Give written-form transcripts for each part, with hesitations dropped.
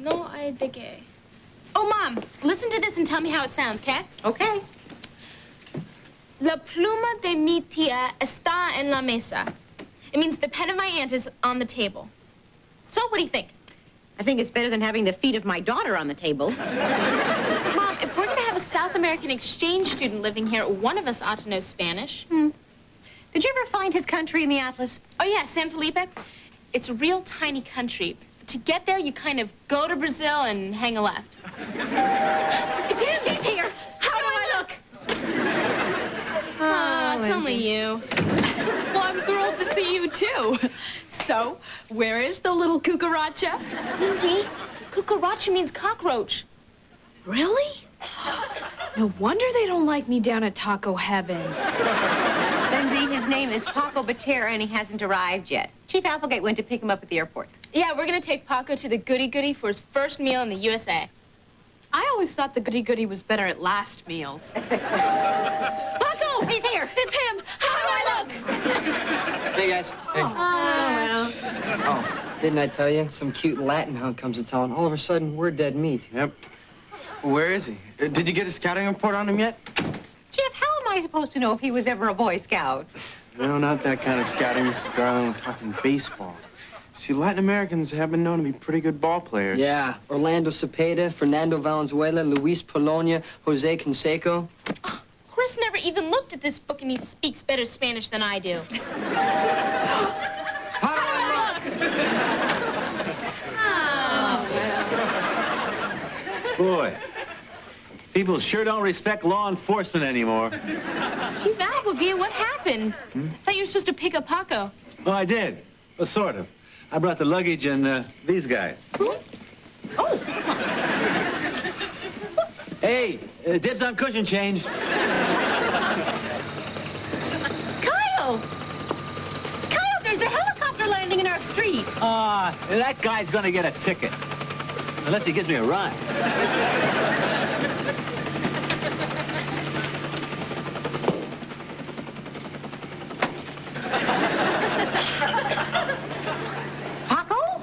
no hay de qué. Oh, Mom, listen to this and tell me how it sounds, okay? Okay. La pluma de mi tía está en la mesa. It means the pen of my aunt is on the table. So, what do you think? I think it's better than having the feet of my daughter on the table. Mom, if we're going to have a South American exchange student living here, one of us ought to know Spanish. Did you ever find his country in the atlas? Oh, yeah, San Felipe. It's a real tiny country. To get there, you kind of go to Brazil and hang a left. It's him! He's here! How do I look? Oh, it's only you. Well, I'm thrilled to see you, too. So, where is the little cucaracha? Lindsay, cucaracha means cockroach. Really? No wonder they don't like me down at Taco Heaven. Lindsay, his name is Paco Batera, and he hasn't arrived yet. Chief Applegate went to pick him up at the airport. Yeah, we're going to take Paco to the Goody Goody for his first meal in the USA. I always thought the Goody Goody was better at last meals. Paco! He's here. It's him! How do I look? Hey, guys. Hey. Oh, didn't I tell you? Some cute Latin hunk comes to town. All of a sudden, we're dead meat. Yep. Where is he? Did you get a scouting report on him yet? Jeff, how am I supposed to know if he was ever a Boy Scout? No, not that kind of scouting, Mrs. Garland. We're talking baseball. See, Latin Americans have been known to be pretty good ball players. Yeah. Orlando Cepeda, Fernando Valenzuela, Luis Polonia, Jose Canseco. Oh, Chris never even looked at this book, and he speaks better Spanish than I do. How do I look? Boy, people sure don't respect law enforcement anymore. Chief Applegate, what happened? I thought you were supposed to pick up Paco. Oh, I did. Well, sort of. I brought the luggage and these guys. Oh. Hey, dibs on cushion change. Kyle! Kyle, there's a helicopter landing in our street. That guy's gonna get a ticket. Unless he gives me a ride. Paco?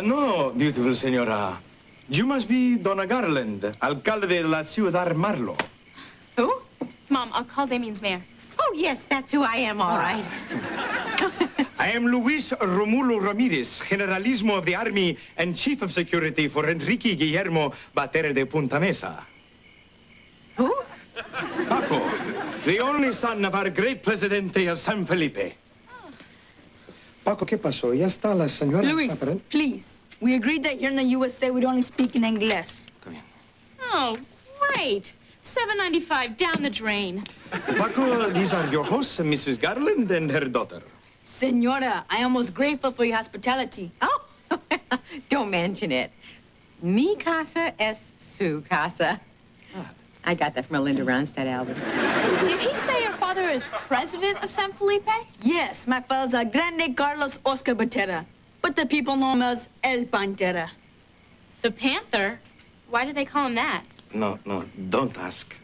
No, beautiful senora. You must be Donna Garland, alcalde de la Ciudad Marlo. Who? Mom, alcalde means mayor. Oh, yes, that's who I am, all right. I am Luis Romulo Ramirez, Generalismo of the Army and Chief of Security for Enrique Guillermo Batera de Punta Mesa. Who? Paco, the only son of our great Presidente of San Felipe. Paco, ¿qué pasó? Ya está la señora. Luis, please. We agreed that here in the USA we'd only speak in English. Oh, great. $7.95 down the drain. Paco, these are your hosts, Mrs. Garland and her daughter. Senora, I am most grateful for your hospitality. Oh, don't mention it. Mi casa es su casa. I got that from a Linda Ronstadt album. Did he say your father is president of San Felipe? Yes, my father's a Grande Carlos Oscar Batera, but the people know him as El Pantera. The Panther? Why did they call him that? No, don't ask.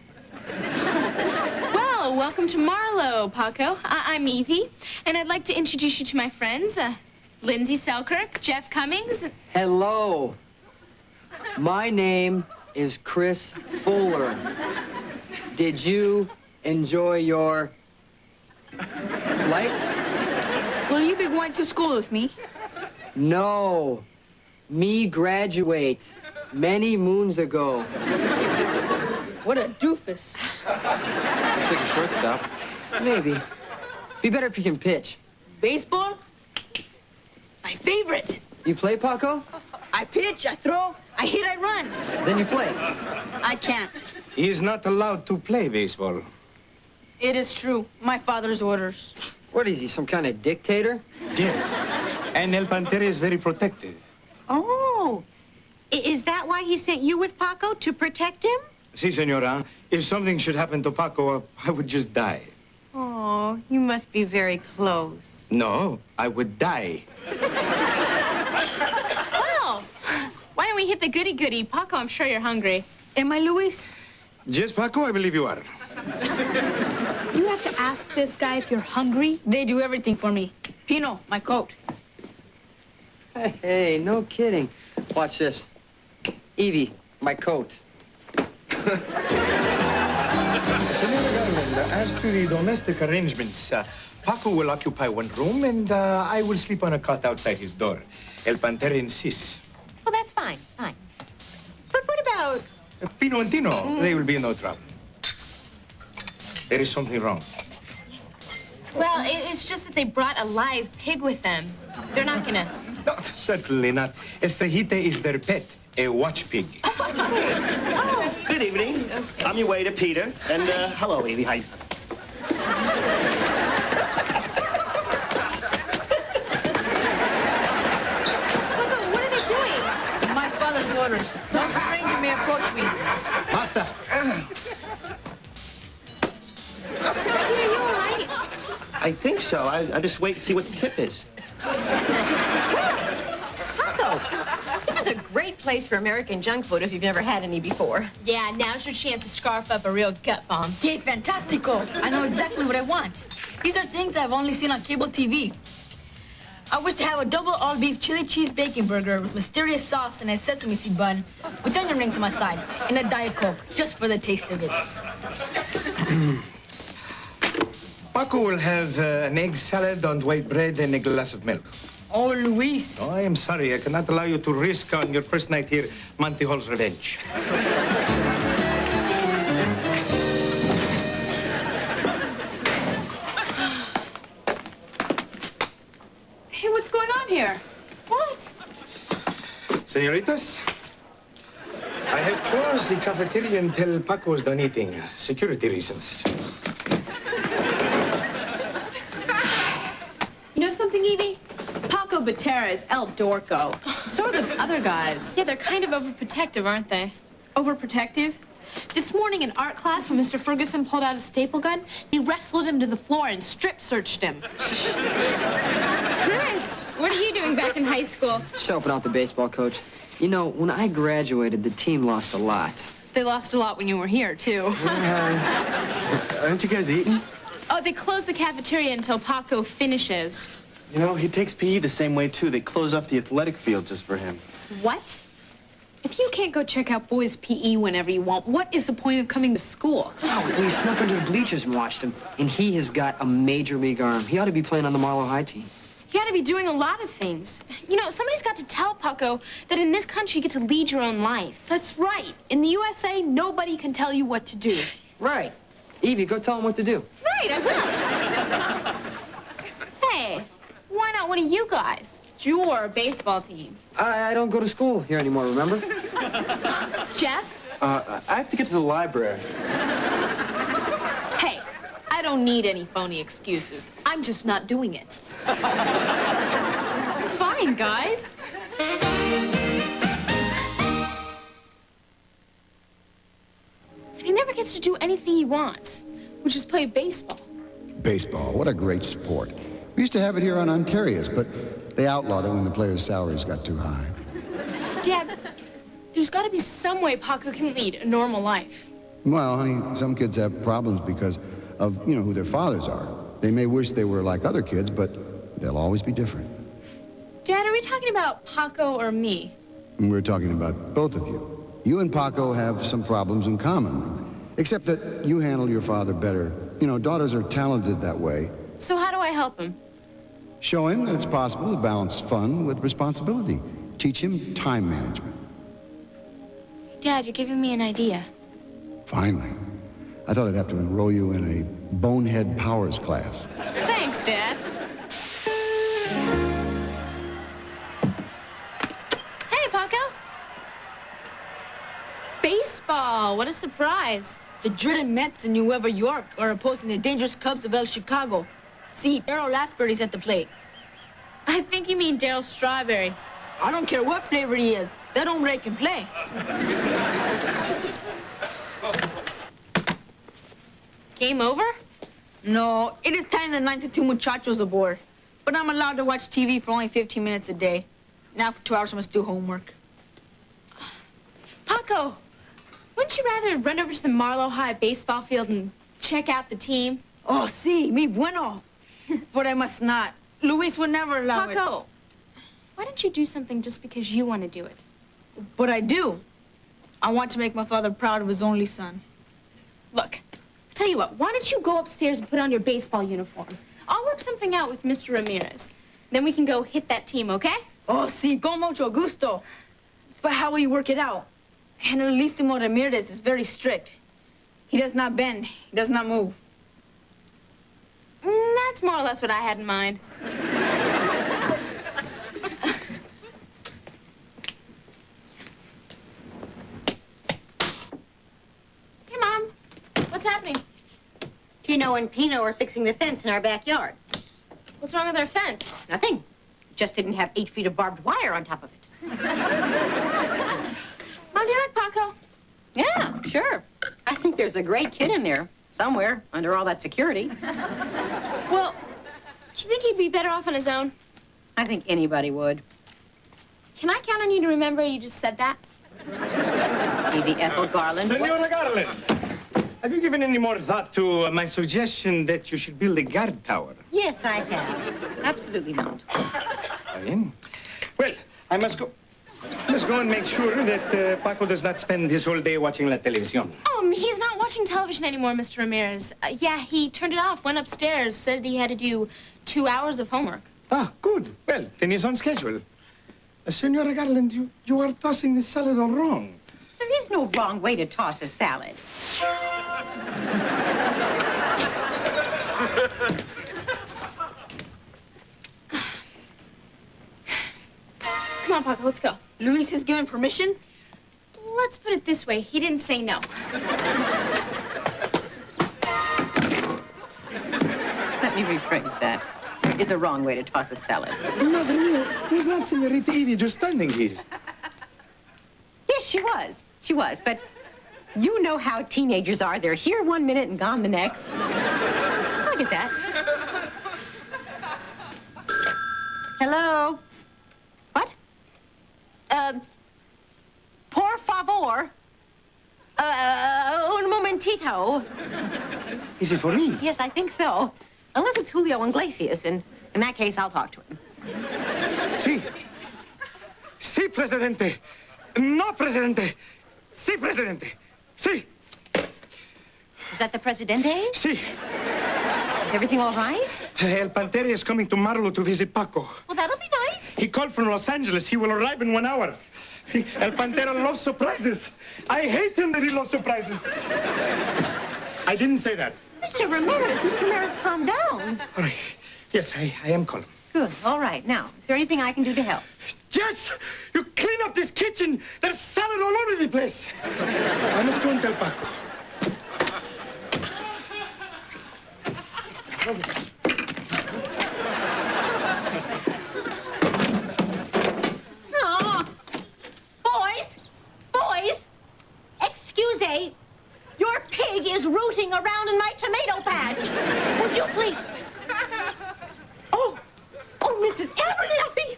Well, welcome to Marlowe, Paco. I'm Evie, and I'd like to introduce you to my friends, Lindsay Selkirk, Jeff Cummings. Hello. My name is Chris Fuller. Did you enjoy your flight? Will you be going to school with me? No. Me graduate many moons ago. What a doofus. Looks like a shortstop. Maybe. Be better if you can pitch. Baseball? My favorite. You play, Paco? I pitch, I throw, I hit, I run. Then you play. I can't. He is not allowed to play baseball. It is true. My father's orders. What is he, some kind of dictator? Yes. And El Pantera is very protective. Oh, is that why he sent you with Paco, to protect him? Si, senora. If something should happen to Paco, I would just die. Oh, you must be very close. No, I would die. Well, why don't we hit the goody-goody? Paco, I'm sure you're hungry. Am I, Luis? Yes, Paco, I believe you are. You have to ask this guy if you're hungry. They do everything for me. Pino, my coat. Hey, no kidding. Watch this. Evie, my coat. Senora Garland, as to the domestic arrangements, Paco will occupy one room, and I will sleep on a cot outside his door. El Pantera insists. Well, that's fine, fine. But what about... Pino and Tino, they will be in no trouble. There is something wrong. Well, it's just that they brought a live pig with them. They're not gonna... No, certainly not. Estrellita is their pet, a watch pig. Good evening. I'm your waiter, Peter. And hello, Evie. Hi. Paco, what are they doing? My father's orders. No stranger may approach me. Basta. Peter, you all right? I think so. I just wait to see what the tip is. Paco, this is a great place for American junk food if you've never had any before. Yeah, now's your chance to scarf up a real gut bomb. Que fantastico. I know exactly what I want. These are things I've only seen on cable TV. I wish to have a double all-beef chili cheese bacon burger with mysterious sauce and a sesame seed bun with onion rings on my side and a Diet Coke, just for the taste of it. Paco will have an egg salad on white bread and a glass of milk. Oh, Luis. Oh, I am sorry. I cannot allow you to risk on your first night here Monty Hall's revenge. Hey, what's going on here? What? Senoritas, I have closed the cafeteria until Paco's done eating. Security reasons. You know something, Evie? Paco Batera is El Dorco. So are those other guys. Yeah, they're kind of overprotective, aren't they? Overprotective? This morning in art class, when Mr. Ferguson pulled out a staple gun, they wrestled him to the floor and strip searched him. Chris, what are you doing back in high school? Just helping out the baseball coach. You know, when I graduated, the team lost a lot. They lost a lot when you were here, too. Aren't you guys eating? Oh, they closed the cafeteria until Paco finishes. You know, he takes PE the same way, too. They close off the athletic field just for him. What? If you can't go check out boys' PE whenever you want, what is the point of coming to school? Oh, we snuck under the bleachers and watched him. And he has got a major league arm. He ought to be playing on the Marlow High team. You gotta be doing a lot of things. You know, somebody's got to tell Paco that in this country you get to lead your own life. That's right. In the USA, nobody can tell you what to do. Right. Evie, go tell him what to do. Right, I will. Hey, why not one of you guys? It's your baseball team. I don't go to school here anymore, remember? Jeff? I have to get to the library. Hey, I don't need any phony excuses. I'm just not doing it. Fine, guys. He never gets to do anything he wants, which is play baseball. Baseball, what a great sport. We used to have it here on Ontario's, but they outlawed it when the players' salaries got too high. Dad, there's got to be some way Paco can lead a normal life. Well, honey, some kids have problems because of, who their fathers are. They may wish they were like other kids, but they'll always be different. Dad, are we talking about Paco or me? And we're talking about both of you. You and Paco have some problems in common, except that you handle your father better. Daughters are talented that way. So how do I help him? Show him that it's possible to balance fun with responsibility. Teach him time management. Dad, you're giving me an idea. Finally. I thought I'd have to enroll you in a bonehead powers class. Thanks, Dad. Hey, Paco. Baseball. What a surprise. The dreaded Mets in New York are opposing the dangerous Cubs of El Chicago. See, Darryl Lasberry's at the plate. I think you mean Daryl Strawberry. I don't care what flavor he is. That hombre can play. Game over? No, it is time the 92 muchachos aboard. But I'm allowed to watch TV for only 15 minutes a day. Now for 2 hours I must do homework. Paco, wouldn't you rather run over to the Marlow High baseball field and check out the team? Oh, sí, mi bueno. But I must not. Luis would never allow it. Paco, why don't you do something just because you want to do it? But I do. I want to make my father proud of his only son. Look, tell you what, why don't you go upstairs and put on your baseball uniform? I'll work something out with Mr. Ramirez. Then we can go hit that team, okay? Oh, sí, con mucho gusto. But how will you work it out? Generalissimo Ramirez is very strict. He does not bend. He does not move. That's more or less what I had in mind. Hey, Mom. What's happening? Tino and Pino are fixing the fence in our backyard. What's wrong with our fence? Nothing. Just didn't have 8 feet of barbed wire on top of it. Mom, do you like Paco? Yeah, sure. I think there's a great kid in there somewhere under all that security. Well, do you think he'd be better off on his own? I think anybody would. Can I count on you to remember you just said that? Evie Ethel Garland. Senora Garland, have you given any more thought to my suggestion that you should build a guard tower? Yes, I have. Absolutely not. Fine. Well, I must go and make sure that Paco does not spend his whole day watching la televisión. He's not watching television anymore, Mr. Ramirez. Yeah, he turned it off, went upstairs, said he had to do 2 hours of homework. Ah, good. Well, then he's on schedule. Senora Garland, you are tossing the salad all wrong. There is no wrong way to toss a salad. Come on, Paco, let's go. Luis has given permission? Let's put it this way. He didn't say no. Let me rephrase that. There is a wrong way to toss a salad. Mother mia, was not Senorita Evie just standing here? Yes, she was. She was, but you know how teenagers are. They're here 1 minute and gone the next. Look at that. Hello? What? Por favor. Un momentito. Is it for me? Yes, I think so. Unless it's Julio Iglesias, and in that case, I'll talk to him. Sí. Sí, Presidente. No, Presidente. Sí, Presidente. Sí. Is that the Presidente? Sí. Is everything all right? El Pantera is coming to Marlo to visit Paco. Well, that'll be nice. He called from Los Angeles. He will arrive in 1 hour. El Pantera loves surprises. I hate him that he loves surprises. I didn't say that. Mr. Ramirez, calm down. All right. Yes, I am calm. Good. All right. Now, is there anything I can do to help? Yes! You clean up this kitchen. There's salad all over the place. I must go and tell Paco. Oh, boys, excuse me. Your pig is rooting around in my tomato patch. Would you please? Oh, Mrs. Abernathy.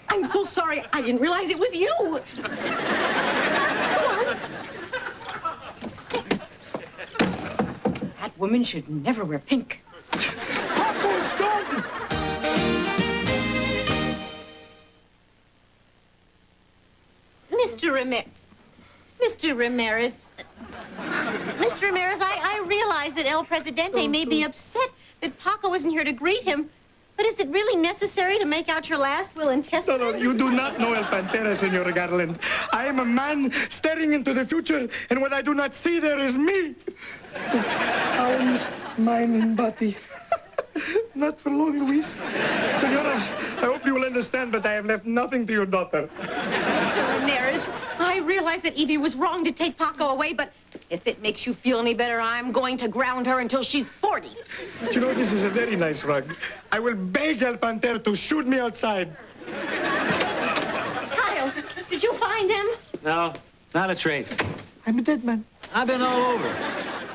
I'm so sorry. I didn't realize it was you. Go on. That woman should never wear pink. Paco's gone. Mr. Ramirez. Mr. Ramirez, I realize that El Presidente may be upset that Paco isn't here to greet him, but is it really necessary to make out your last will and testament? No, you do not know El Pantera, Senora Garland. I am a man staring into the future, and what I do not see there is me. Sound, mind, and body. Not for long, Luis. Senora, I hope you will understand, but I have left nothing to your daughter. Mr. Ramirez, I realize that Evie was wrong to take Paco away, but if it makes you feel any better, I'm going to ground her until she's 40. But you know, this is a very nice rug. I will beg El Pantera to shoot me outside. Kyle, did you find him? No, not a trace. I'm a dead man. I've been all over.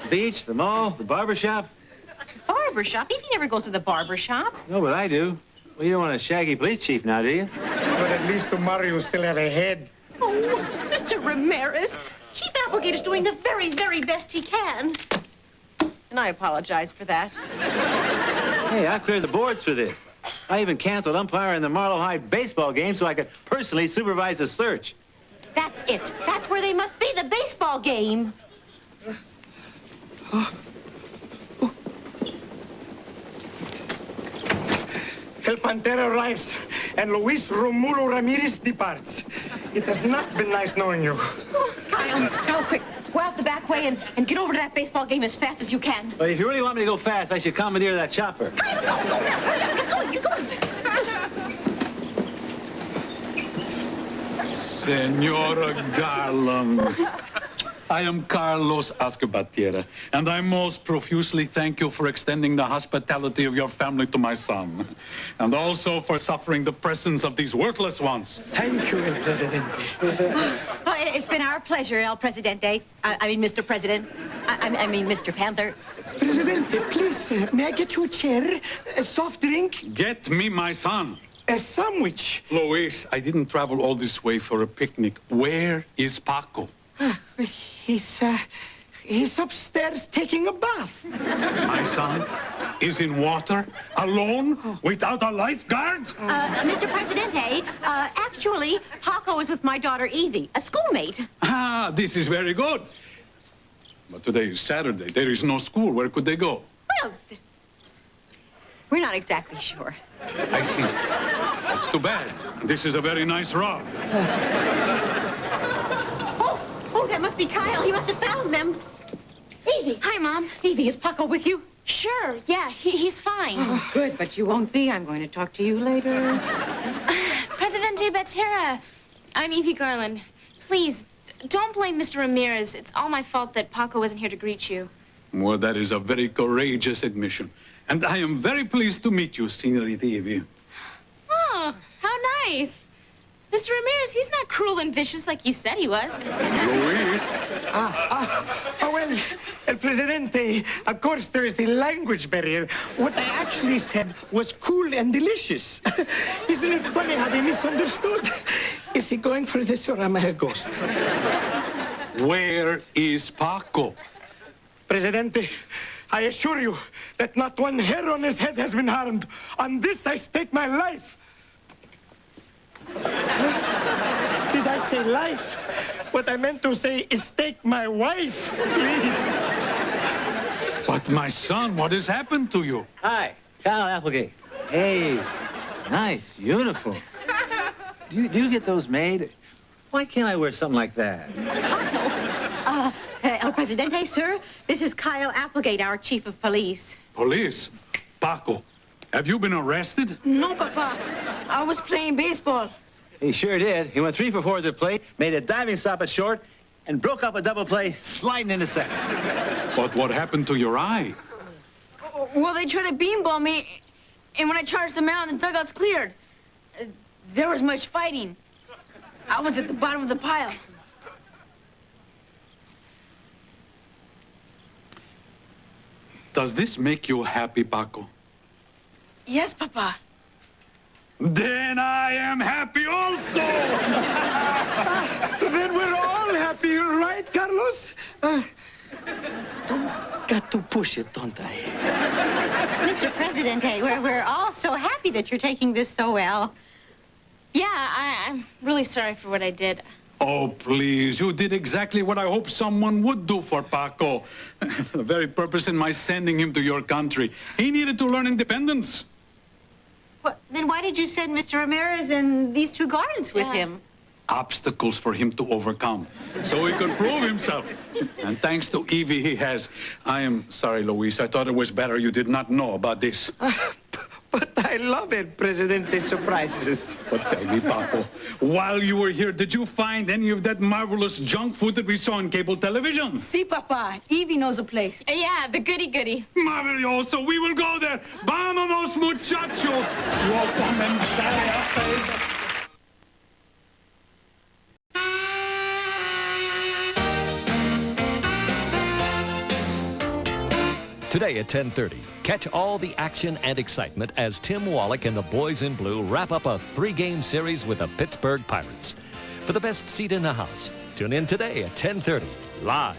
The beach, the mall, the barber shop. Barber shop? Evie never goes to the barber shop. No, but I do. Well, you don't want a shaggy police chief now, do you? But at least tomorrow you still have a head. Oh, Mr. Ramirez, Chief Applegate's doing the very, very best he can. And I apologize for that. Hey, I cleared the boards for this. I even canceled umpiring the Marlow High baseball game so I could personally supervise the search. That's it. That's where they must be, the baseball game. El Pantera arrives, and Luis Romulo Ramirez departs. It has not been nice knowing you. Oh, Kyle, go quick. Go out the back way and get over to that baseball game as fast as you can. Well, if you really want me to go fast, I should commandeer that chopper. Kyle, go now. Hurry up. Get going. Get going. Senora Garland, I am Carlos Ascobatiera, and I most profusely thank you for extending the hospitality of your family to my son, and also for suffering the presence of these worthless ones. Thank you, El Presidente. Oh, it's been our pleasure, El Presidente. I mean, Mr. President. I mean, Mr. Panther. Presidente, please, may I get you a chair, a soft drink, Get me my son. a sandwich? Luis, I didn't travel all this way for a picnic. Where is Paco? He's upstairs taking a bath. My son is in water, alone, without a lifeguard? Mr. Presidente, actually, Paco is with my daughter, Evie, a schoolmate. Ah, this is very good. But today is Saturday. There is no school. Where could they go? Well, we're not exactly sure. I see. That's too bad. This is a very nice rock. Oh, that must be Kyle. He must have found them. Evie. Hi, Mom. Evie, is Paco with you? Sure, yeah, he's fine. Oh, good, but you won't be. I'm going to talk to you later. Presidente Batera, I'm Evie Garland. Please, don't blame Mr. Ramirez. It's all my fault that Paco wasn't here to greet you. Well, that is a very courageous admission. And I am very pleased to meet you, Senorita Evie. Oh, how nice. Mr. Ramirez, he's not cruel and vicious like you said he was. Luis. Well, El Presidente, of course there is the language barrier. What I actually said was cool and delicious. Isn't it funny how they misunderstood? Is he going for this or am I a ghost? Where is Paco? Presidente, I assure you that not one hair on his head has been harmed. On this I stake my life. Did I say life? What I meant to say is stake my wife, please. But my son, what has happened to you? Hi, Kyle Applegate. Hey, nice uniform. Do you get those made? Why can't I wear something like that? El Presidente, sir, this is Kyle Applegate, our chief of police. Police? Paco, have you been arrested? No, Papa. I was playing baseball. He sure did. He went 3 for 4 at the plate, made a diving stop at short, and broke up a double play, sliding into second. But what happened to your eye? Well, they tried to beanball me, and when I charged them out, the dugout's cleared. There was much fighting. I was at the bottom of the pile. Does this make you happy, Paco? Yes, Papa. Then I am happy also! Then we're all happy, right, Carlos? Got to push it, don't I? Mr. Presidente, we're all so happy that you're taking this so well. Yeah, I'm really sorry for what I did. Oh, please, you did exactly what I hoped someone would do for Paco. The very purpose in my sending him to your country. He needed to learn independence. Well, then why did you send Mr. Ramirez and these 2 guards with him? Obstacles for him to overcome, so he could prove himself. And thanks to Evie, he has. I am sorry, Luis. I thought it was better you did not know about this. But I love it, Presidente surprises. But tell me, Paco, while you were here, did you find any of that marvelous junk food that we saw on cable television? See, Papa. Evie knows a place. Yeah, the goody-goody. Maravilloso. We will go there. Vámonos, muchachos. You all come and dale after. Today at 10:30, catch all the action and excitement as Tim Wallach and the Boys in Blue wrap up a 3-game series with the Pittsburgh Pirates. For the best seat in the house, tune in today at 10:30, live,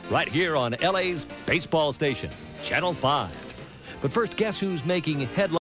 right here on LA's baseball station, Channel 5. But first, guess who's making headlines?